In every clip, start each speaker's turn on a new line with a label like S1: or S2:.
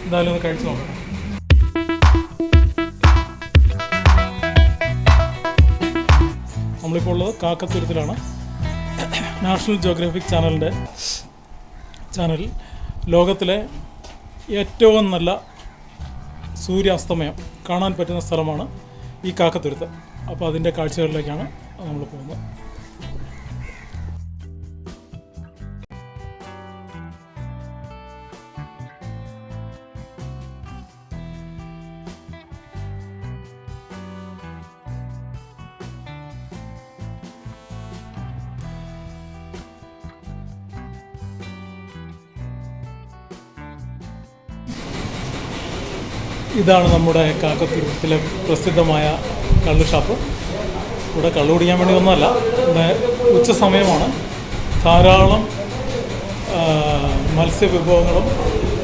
S1: എന്തായാലും ഒന്ന് കഴിച്ച് നോക്കാം. നമ്മളിപ്പോൾ ഉള്ളത് കാക്കത്തുരുത്തിലാണ്. നാഷണൽ ജിയോഗ്രാഫിക് ചാനലിൽ ലോകത്തിലെ ഏറ്റവും നല്ല സൂര്യാസ്തമയം കാണാൻ പറ്റുന്ന സ്ഥലമാണ് ഈ കാക്കത്തുരുത്ത്. അപ്പോൾ അതിൻ്റെ കാഴ്ചകളിലേക്കാണ് നമ്മൾ പോകുന്നത്. ഇതാണ് നമ്മുടെ കാക്കത്തുരുത്തിലെ പ്രസിദ്ധമായ കള്ള് ഷാപ്പ്. ഇവിടെ കള്ള് കുടിക്കാൻ വേണ്ടി ഒന്നുമല്ല, ഉച്ച സമയമാണ്. ധാരാളം മത്സ്യവിഭവങ്ങളും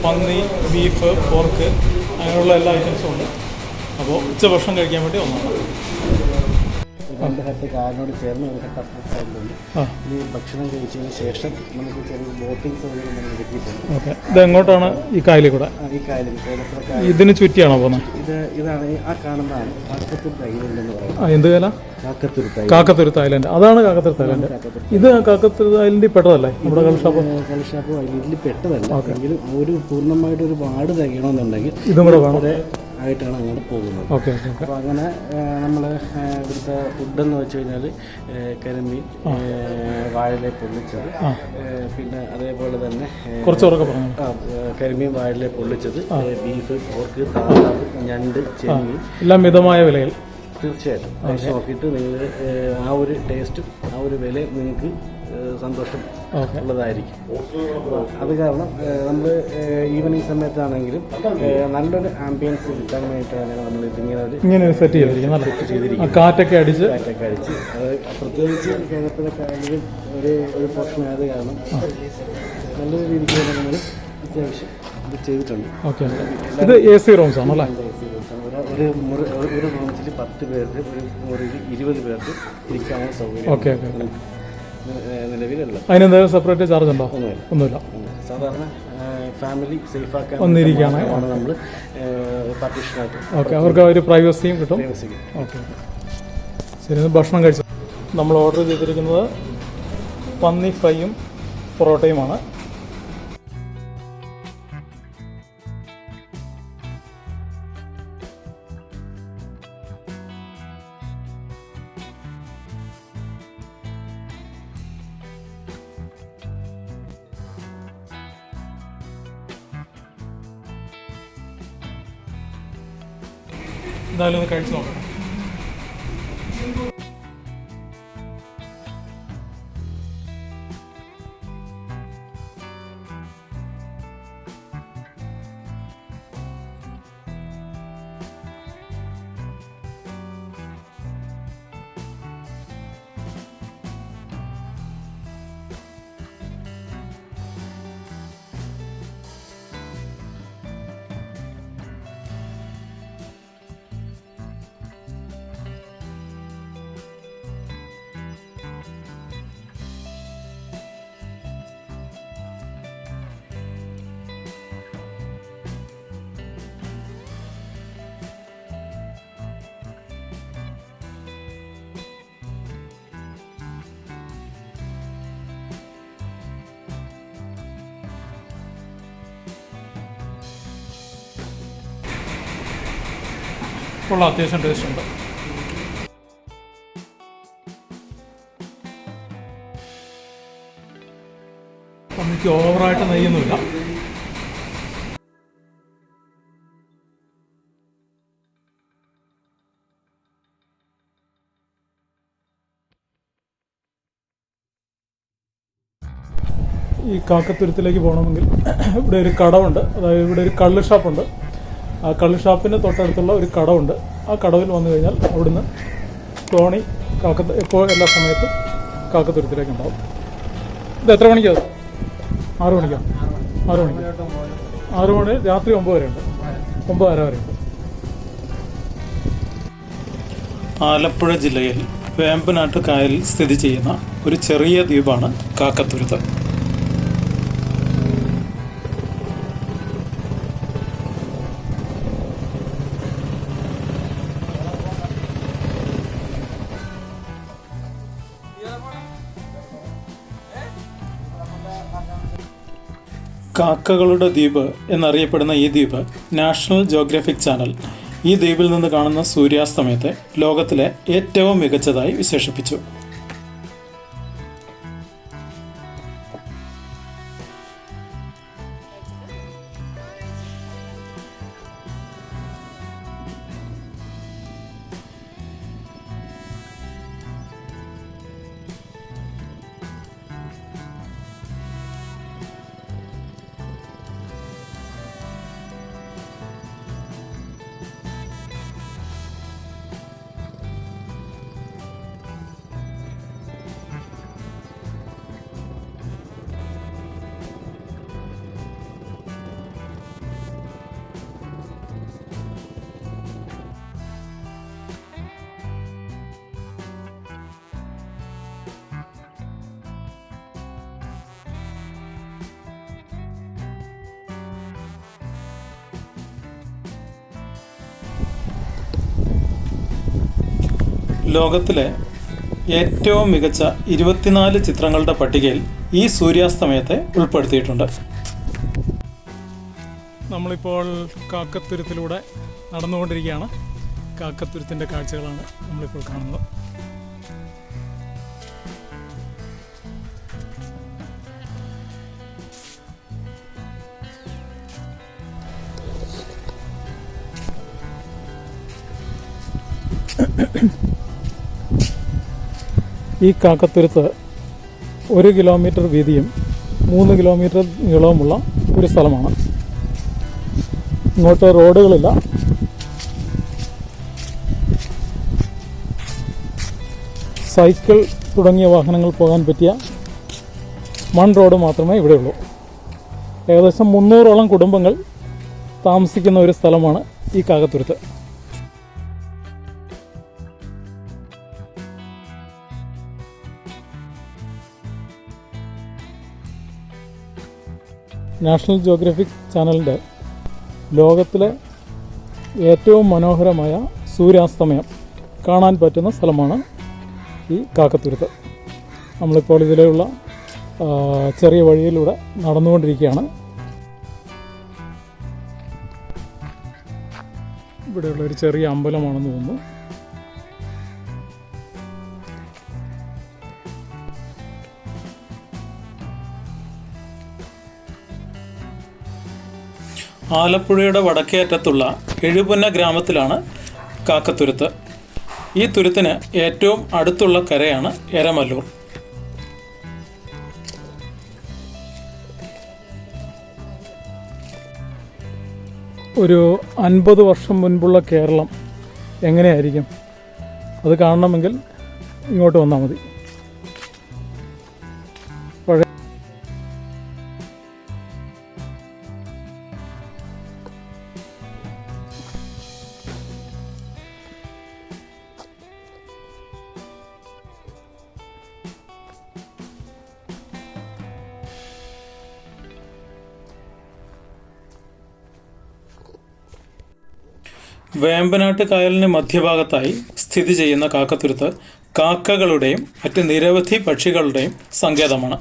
S1: പന്നി, ബീഫ്, പോർക്ക് അങ്ങനെയുള്ള എല്ലാ ഐറ്റംസും ഉണ്ട്. അപ്പോൾ ഉച്ചഭക്ഷണം കഴിക്കാൻ വേണ്ടി ഒന്നാണ്.
S2: രണ്ട് ഹത്ത് കാലിനോട് ചേർന്ന് ഒരു ഹത്ത് അപ്പുറ സൈഡിലുണ്ട്. ഈ ഭക്ഷണം കഴിച്ചതിന് ശേഷം നമുക്ക് ചെറിയ ബോട്ടിംഗ് സൗകര്യം നമ്മൾ കിട്ടിയിട്ടുണ്ട്.
S1: ഓക്കെ, ഇത് എങ്ങോട്ടാണ്? ഈ കായലിൽ കൂടെ?
S2: ഈ കായലിൽ
S1: ഇതിന് ചുറ്റിയാണോ പോകുന്നത്?
S2: ഇതാണ് ആ കാണുന്നതാണ് കാക്കത്തുരുത്ത് ഐലൻഡ് എന്ന് പറയുന്നത്.
S1: എന്ത് കാല? കാക്കത്തുരുത്ത് ഐലൻഡ്. അതാണ് കാക്കത്തുരുത്ത് ഐലൻഡ്. ഇത് കാക്കത്തുരുത്ത് ഐലൻഡിൽ പെട്ടതല്ലേ നമ്മുടെ കള്ളുഷാപ്പ്?
S2: കള്ളുഷാപ്പ് ഐലൻഡിൽ പെട്ടതല്ല. എങ്കിലും ഒരു പൂർണ്ണമായിട്ട് ഒരു വാർഡ് തികയണമെന്നുണ്ടെങ്കിൽ
S1: ഇതും കൂടെ വേണം
S2: ആയിട്ടാണ് അങ്ങോട്ട് പോകുന്നത്.
S1: ഓക്കെ.
S2: അപ്പോൾ അങ്ങനെ നമ്മൾ ഇവിടുത്തെ ഫുഡെന്ന് വെച്ച് കഴിഞ്ഞാൽ കരിമീൻ, വാഴയില പൊള്ളിച്ചത്, പിന്നെ അതേപോലെ തന്നെ
S1: കുറച്ചൊക്കെ പറഞ്ഞു
S2: കരിമീൻ, വാഴയില പൊള്ളിച്ചത്, ബീഫ്, പോർക്ക്, താറാവ്, ഞണ്ട്, ചെമ്മീൻ എല്ലാം
S1: മിതമായ വിലയിൽ.
S2: തീർച്ചയായിട്ടും നോക്കിയിട്ട് നിങ്ങൾ ആ ഒരു ടേസ്റ്റും ആ ഒരു വില നിങ്ങൾക്ക് സന്തോഷം ഉള്ളതായിരിക്കും. അത് കാരണം നമ്മൾ ഈവനിങ് സമയത്താണെങ്കിലും നല്ലൊരു ആംബിയൻസ് കിട്ടാൻ വേണ്ടിയിട്ടാണ് നമ്മൾ
S1: ഇങ്ങനെ സെറ്റ് ചെയ്തിരിക്കുന്നത്. കാറ്റൊക്കെ അടിച്ച്
S2: അത് പ്രത്യേകിച്ച് കേരളത്തിലെ കായലിൽ ഒരു പോർഷൻ ആയത് കാരണം നല്ലൊരു രീതിക്ക് നമ്മൾ അത്യാവശ്യം ഇത് ചെയ്തിട്ടുണ്ട്.
S1: ഓക്കെ, ഇത് AC റൂംസ് ആണല്ലേ?
S2: ഒരു റൂംസിൽ 10 പേർക്ക്, ഒരു മുറിയിൽ 20 പേർക്ക് ഇരിക്കാനുള്ള സൗകര്യം.
S1: ഓക്കെ.
S2: നിലവിലല്ല.
S1: അതിനെന്തായാലും സെപ്പറേറ്റ് ചാർജ് ഉണ്ടോ? ഒന്നുമില്ല.
S2: സാധാരണ ഫാമിലി സേഫ് ആക്കാൻ
S1: ഒന്നിരിക്കുകയാണ്
S2: നമ്മൾ പാർട്ടീഷനായിട്ട്.
S1: ഓക്കെ, അവർക്ക് ഒരു പ്രൈവസിയും കിട്ടും. ഓക്കെ, ശരി. ഭക്ഷണം കഴിച്ചു. നമ്മൾ ഓർഡർ ചെയ്തിരിക്കുന്നത് പന്നി ഫ്രൈയും പൊറോട്ടയുമാണ്. എന്തായാലും ഒന്ന് കഴിച്ച് നോക്കണം. ഉള്ള അത്യാവശ്യം ടേസ്റ്റ് ഉണ്ട്. പന്നിക്ക് ഓവറായിട്ട് നെയ്യൊന്നുമില്ല. ഈ കാക്കത്തുരുത്തിലേക്ക് പോകണമെങ്കിൽ ഇവിടെ ഒരു കടമുണ്ട്. അതായത് ഇവിടെ ഒരു കള്ള് ഷാപ്പുണ്ട്. ആ കള്ള് ഷാപ്പിന് തൊട്ടടുത്തുള്ള ഒരു കടമുണ്ട്. ആ കടവിൽ വന്നു കഴിഞ്ഞാൽ അവിടുന്ന് തോണി ഇപ്പോൾ എല്ലാ സമയത്തും കാക്കത്തുരുത്തിലേക്ക് ഉണ്ടാവും. ഇത് എത്ര മണിക്കാണ്? 6 മണിക്കാണ്. 6 മണിക്ക്. 6 മണി രാത്രി 9 വരെ ഉണ്ട്. 9:30 വരെ ഉണ്ട്. ആലപ്പുഴ ജില്ലയിൽ വേമ്പനാട്ട് കായലിൽ സ്ഥിതി ചെയ്യുന്ന ഒരു ചെറിയ ദ്വീപാണ് കാക്കത്തുരുത്ത്. കാക്കകളുടെ ദ്വീപ് എന്നറിയപ്പെടുന്ന ഈ ദ്വീപ് നാഷണൽ ജിയോഗ്രാഫിക് ചാനൽ ഈ ദ്വീപിൽ നിന്ന് കാണുന്ന സൂര്യാസ്തമയത്തെ ലോകത്തിലെ ഏറ്റവും മികച്ചതായി വിശേഷിപ്പിച്ചു. ലോകത്തിലെ ഏറ്റവും മികച്ച 24 ചിത്രങ്ങളുടെ പട്ടികയിൽ ഈ സൂര്യാസ്തമയത്തെ ഉൾപ്പെടുത്തിയിട്ടുണ്ട്. നമ്മളിപ്പോൾ കാക്കത്തുരുത്തിലൂടെ നടന്നുകൊണ്ടിരിക്കുകയാണ്. കാക്കത്തുരുത്തിൻ്റെ കാഴ്ചകളാണ് നമ്മളിപ്പോൾ കാണുന്നത്. ഈ കാക്കത്തുരുത്ത് 1 കിലോമീറ്റർ വീതിയും 3 കിലോമീറ്റർ നീളവുമുള്ള ഒരു സ്ഥലമാണ്. ഇങ്ങോട്ട് റോഡുകളില്ല. സൈക്കിൾ തുടങ്ങിയ വാഹനങ്ങൾ പോകാൻ പറ്റിയ മൺ റോഡ് മാത്രമേ ഇവിടെയുള്ളൂ. ഏകദേശം 300ഓളം കുടുംബങ്ങൾ താമസിക്കുന്ന ഒരു സ്ഥലമാണ് ഈ കാക്കത്തുരുത്ത്. നാഷണൽ ജിയോഗ്രാഫിക് ചാനലിൻ്റെ ലോകത്തിലെ ഏറ്റവും മനോഹരമായ സൂര്യാസ്തമയം കാണാൻ പറ്റുന്ന സ്ഥലമാണ് ഈ കാക്കത്തുരുത്ത്. നമ്മളിപ്പോൾ ഇതിലുള്ള ചെറിയ വഴിയിലൂടെ നടന്നുകൊണ്ടിരിക്കുകയാണ്. ഇവിടെയുള്ള ഒരു ചെറിയ അമ്പലമാണെന്ന് തോന്നുന്നു. ആലപ്പുഴയുടെ വടക്കേ അറ്റത്തുള്ള എഴുപുന്ന ഗ്രാമത്തിലാണ് കാക്കത്തുരുത്ത്. ഈ തുരുത്തിന് ഏറ്റവും അടുത്തുള്ള കരയാണ് എരമല്ലൂർ. ഒരു 50 വർഷം മുൻപുള്ള കേരളം എങ്ങനെയായിരിക്കും? അത് കാണണമെങ്കിൽ ഇങ്ങോട്ട് വന്നാൽ മതി. വേമ്പനാട്ട് കായലിന് മധ്യഭാഗത്തായി സ്ഥിതി ചെയ്യുന്ന കാക്കത്തുരുത്ത് കാക്കകളുടെയും മറ്റ് നിരവധി പക്ഷികളുടെയും സങ്കേതമാണ്.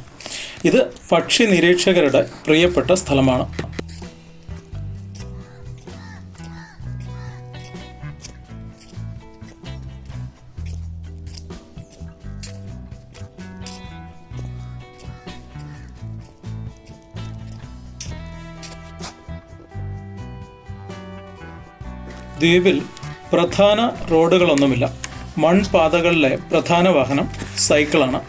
S1: ഇത് പക്ഷി നിരീക്ഷകരുടെ പ്രിയപ്പെട്ട സ്ഥലമാണ്. ദ്വീപിൽ പ്രധാന റോഡുകളൊന്നുമില്ല. മൺപാതകളിലെ പ്രധാന വാഹനം സൈക്കിളാണ്.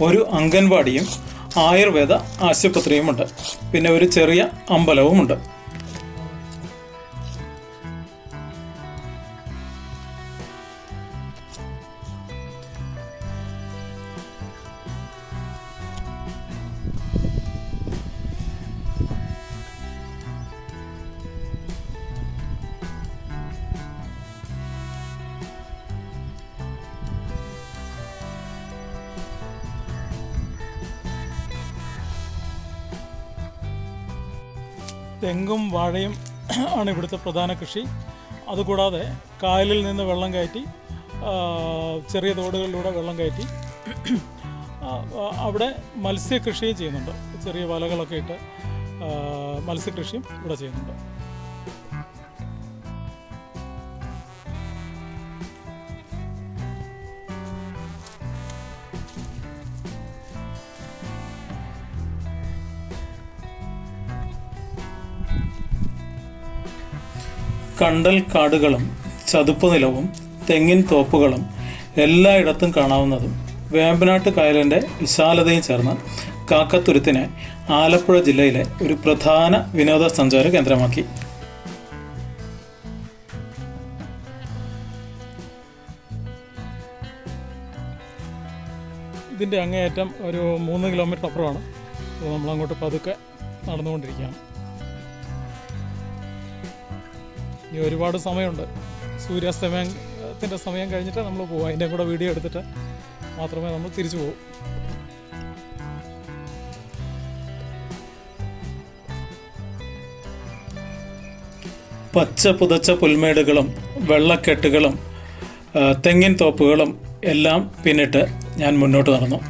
S1: ഒരു അംഗൻവാടിയും ആയുർവേദ ആശുപത്രിയുമുണ്ട്. പിന്നെ ഒരു ചെറിയ അമ്പലവുമുണ്ട്. തെങ്ങും വാഴയും ആണ് ഇവിടുത്തെ പ്രധാന കൃഷി. അതുകൂടാതെ കായലിൽ നിന്ന് വെള്ളം കയറ്റി, ചെറിയ തോടുകളിലൂടെ വെള്ളം കയറ്റി അവിടെ മത്സ്യകൃഷിയും ചെയ്യുന്നുണ്ട്. ചെറിയ വലകളൊക്കെ ഇട്ട് മത്സ്യകൃഷിയും ഇവിടെ ചെയ്യുന്നുണ്ട്. കണ്ടൽ കാടുകളും ചതുപ്പ് നിലവും തെങ്ങിൻ തോപ്പുകളും എല്ലായിടത്തും കാണാവുന്നതും വേമ്പനാട്ട് കായലിൻ്റെ വിശാലതയും ചേർന്ന് കാക്കത്തുരുത്തിനെ ആലപ്പുഴ ജില്ലയിലെ ഒരു പ്രധാന വിനോദസഞ്ചാര കേന്ദ്രമാക്കി. ഇതിൻ്റെ അങ്ങേയറ്റം ഒരു 3 കിലോമീറ്റർ അപ്പുറമാണ്. അപ്പോൾ നമ്മളങ്ങോട്ട് പതുക്കെ നടന്നുകൊണ്ടിരിക്കുകയാണ്. ഇനി ഒരുപാട് സമയമുണ്ട്. സൂര്യാസ്തമയത്തിൻ്റെ സമയം കഴിഞ്ഞിട്ട് നമ്മൾ പോകും. അതിൻ്റെ കൂടെ വീഡിയോ എടുത്തിട്ട് മാത്രമേ നമ്മൾ തിരിച്ചു പോകും. പച്ച പുതച്ച പുൽമേടുകളും വെള്ളക്കെട്ടുകളും തെങ്ങിൻ തോപ്പുകളും എല്ലാം പിന്നിട്ട് ഞാൻ മുന്നോട്ട് നടന്നു.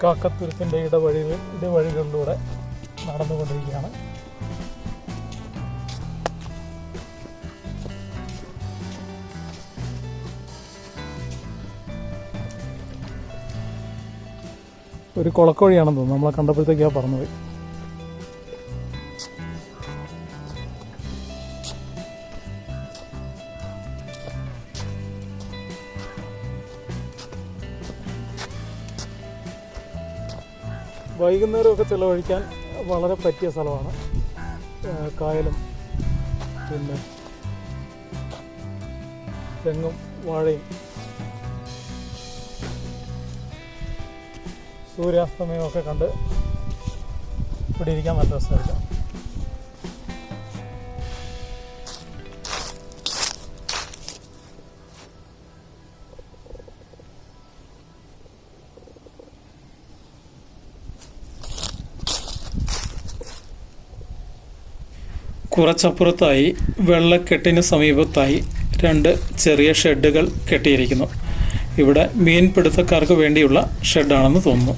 S1: കാക്കത്തുരുത്തിൻ്റെ ഇടവഴികളിലൂടെ നടന്നുകൊണ്ടിരിക്കുകയാണ്. ഒരു കുളക്കോഴിയാണെന്ന് തോന്നുന്നു. നമ്മളെ കണ്ടപ്പോഴത്തേക്കാ പറഞ്ഞുപോയി. വൈകുന്നേരമൊക്കെ ചിലവഴിക്കാൻ വളരെ പറ്റിയ സ്ഥലമാണ്. കായലും പിന്നെ തെങ്ങും വാഴയും സൂര്യാസ്തമയമൊക്കെ കണ്ട് ഇവിടെ ഇരിക്കാൻ നല്ല രസമായിരിക്കും. കുറച്ചപ്പുറത്തായി വെള്ളക്കെട്ടിന് സമീപത്തായി 2 ചെറിയ ഷെഡുകൾ കെട്ടിയിരിക്കുന്നു. ഇവിടെ മീൻപിടുത്തക്കാർക്ക് വേണ്ടിയുള്ള ഷെഡാണെന്ന് തോന്നുന്നു.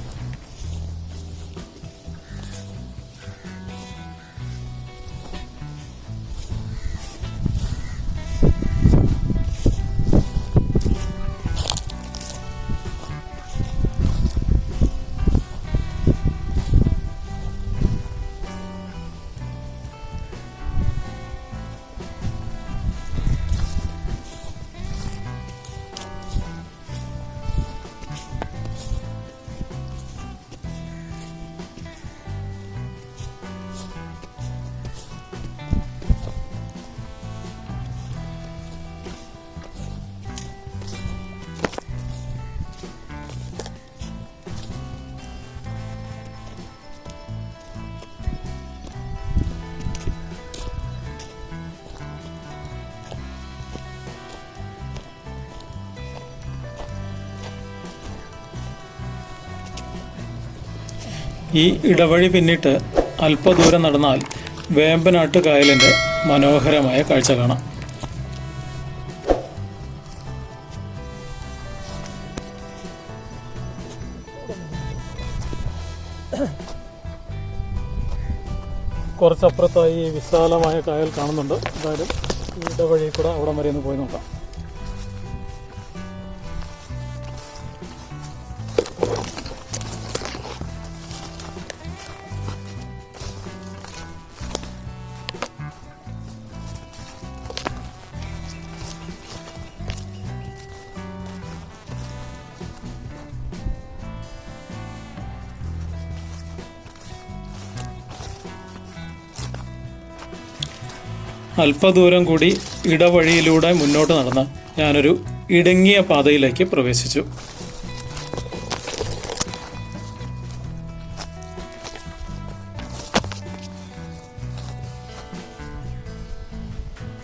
S1: ഈ ഇടവഴി പിന്നിട്ട് അല്പദൂരം നടന്നാൽ വേമ്പനാട്ട് കായലിൻ്റെ മനോഹരമായ കാഴ്ച കാണാം. കുറച്ചപ്പുറത്തായി വിശാലമായ കായൽ കാണുന്നുണ്ട്. എന്തായാലും ഈ ഇടവഴി കൂടെ അവിടെ വരെ ഒന്ന് പോയി നോക്കാം. അല്പദൂരം കൂടി ഇടവഴിയിലൂടെ മുന്നോട്ട് നടന്ന് ഞാനൊരു ഇടുങ്ങിയ പാതയിലേക്ക് പ്രവേശിച്ചു.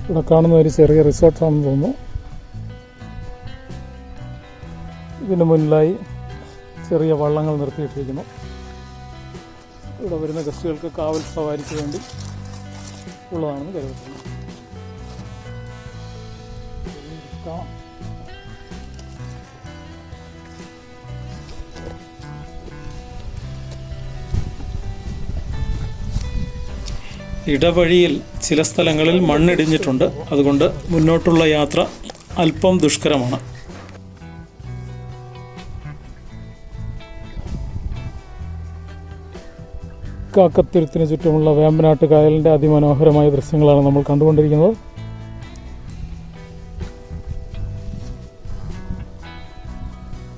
S1: ഇവിടെ കാണുന്ന ഒരു ചെറിയ റിസോർട്ടാണെന്ന് തോന്നുന്നു. ഇതിന് മുന്നിലായി ചെറിയ വള്ളങ്ങൾ നിർത്തിയിട്ടിരിക്കുന്നു. ഇവിടെ വരുന്ന ഗസ്റ്റുകൾക്ക് കാവൽ സവാരിക്ക് വേണ്ടി ഉള്ളതാണെന്ന് കരുതുന്നു. ഇടവഴിയിൽ ചില സ്ഥലങ്ങളിൽ മണ്ണിടിഞ്ഞിട്ടുണ്ട്. അതുകൊണ്ട് മുന്നോട്ടുള്ള യാത്ര അല്പം ദുഷ്കരമാണ്. കാക്കത്തുരുത്തിന് ചുറ്റുമുള്ള വേമ്പനാട്ട് കായലിൻ്റെ അതിമനോഹരമായ ദൃശ്യങ്ങളാണ് നമ്മൾ കണ്ടുകൊണ്ടിരിക്കുന്നത്.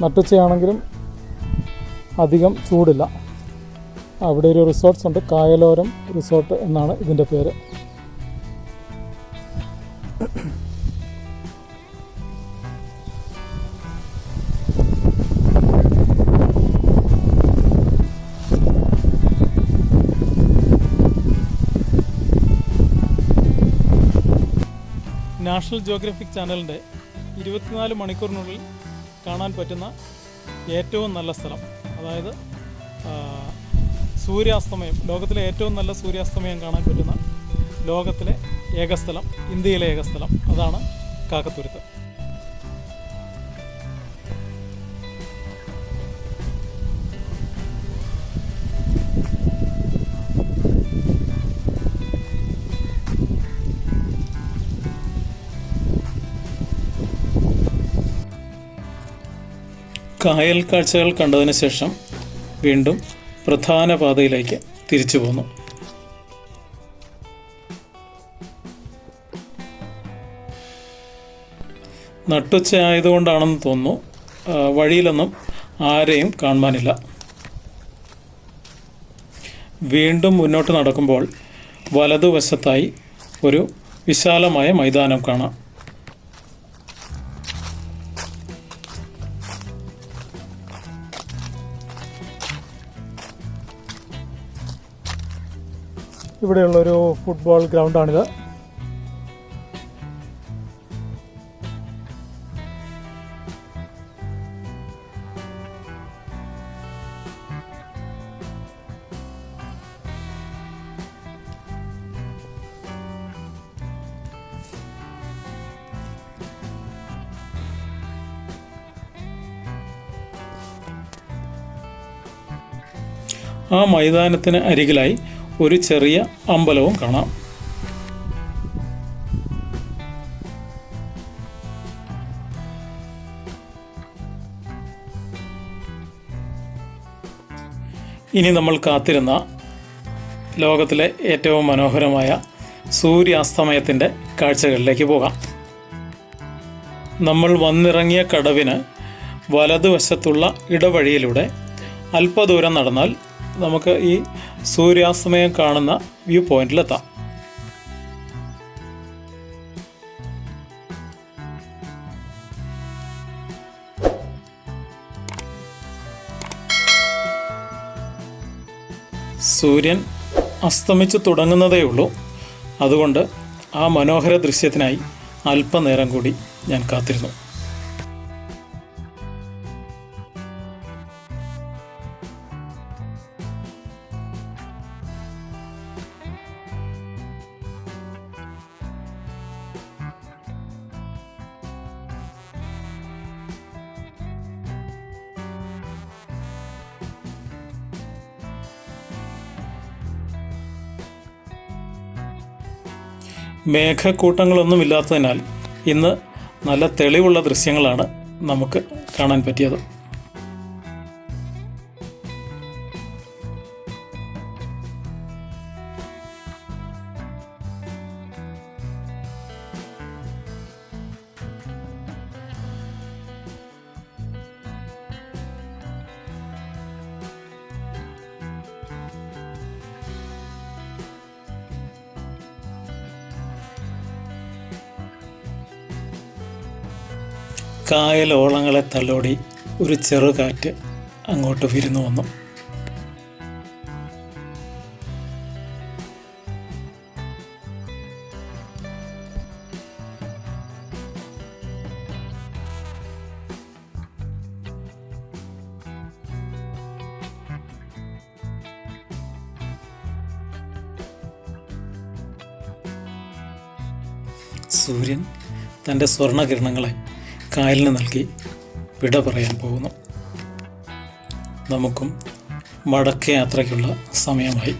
S1: നട്ടുച്ചയാണെങ്കിലും അധികം ചൂടില്ല. അവിടെ ഒരു റിസോർട്ട്സ് ഉണ്ട്. കായലോരം റിസോർട്ട് എന്നാണ് ഇതിൻ്റെ പേര്. നാഷണൽ ജിയോഗ്രഫിക് ചാനലിൻ്റെ 24 മണിക്കൂറിനുള്ളിൽ കാണാൻ പറ്റുന്ന ഏറ്റവും നല്ല സ്ഥലം, അതായത് സൂര്യാസ്തമയം, ലോകത്തിലെ ഏറ്റവും നല്ല സൂര്യാസ്തമയം കാണാൻ പറ്റുന്ന ലോകത്തിലെ ഏക സ്ഥലം, ഇന്ത്യയിലെ ഏക സ്ഥലം, അതാണ് കാക്കത്തുരുത്ത്. കായൽ കാഴ്ചകൾ കണ്ടതിന് ശേഷം വീണ്ടും പ്രധാന പാതയിലേക്ക് തിരിച്ചു പോന്നു. നട്ടുച്ച ആയതുകൊണ്ടാണെന്ന് തോന്നുന്നു വഴിയിലൊന്നും ആരെയും കാണുവാനില്ല. വീണ്ടും മുന്നോട്ട് നടക്കുമ്പോൾ വലതുവശത്തായി ഒരു വിശാലമായ മൈതാനം കാണാം. ഇവിടെയുള്ളൊരു ഫുട്ബോൾ ഗ്രൗണ്ടാണിത്. ആ മൈതാനത്തിന് അരികിലായി ഒരു ചെറിയ അമ്പലവും കാണാം. ഇനി നമ്മൾ കാത്തിരുന്ന ലോകത്തിലെ ഏറ്റവും മനോഹരമായ സൂര്യാസ്തമയത്തിൻ്റെ കാഴ്ചകളിലേക്ക് പോകാം. നമ്മൾ വന്നിറങ്ങിയ കടവിന് വലതുവശത്തുള്ള ഇടവഴിയിലൂടെ അല്പദൂരം നടന്നാൽ നമുക്ക് ഈ സൂര്യാസ്തമയം കാണുന്ന വ്യൂ പോയിന്റിലെത്താം. സൂര്യൻ അസ്തമിച്ചു തുടങ്ങുന്നതേയുള്ളൂ. അതുകൊണ്ട് ആ മനോഹര ദൃശ്യത്തിനായി അല്പനേരം കൂടി ഞാൻ കാത്തിരുന്നു. മേഘക്കൂട്ടങ്ങളൊന്നുമില്ലാത്തതിനാൽ ഇന്ന് നല്ല തെളിവുള്ള ദൃശ്യങ്ങളാണ് നമുക്ക് കാണാൻ പറ്റിയത്. കായലോളങ്ങളെ തലോടി ഒരു ചെറുകാറ്റ് അങ്ങോട്ട് വിരുന്നു വന്നു. സൂര്യൻ തൻ്റെ സ്വർണ്ണകിരണങ്ങളെ കായലിന് നൽകി വിട പറയാൻ പോകുന്നു. നമുക്കും മടക്കയാത്രയ്ക്കുള്ള സമയമായി.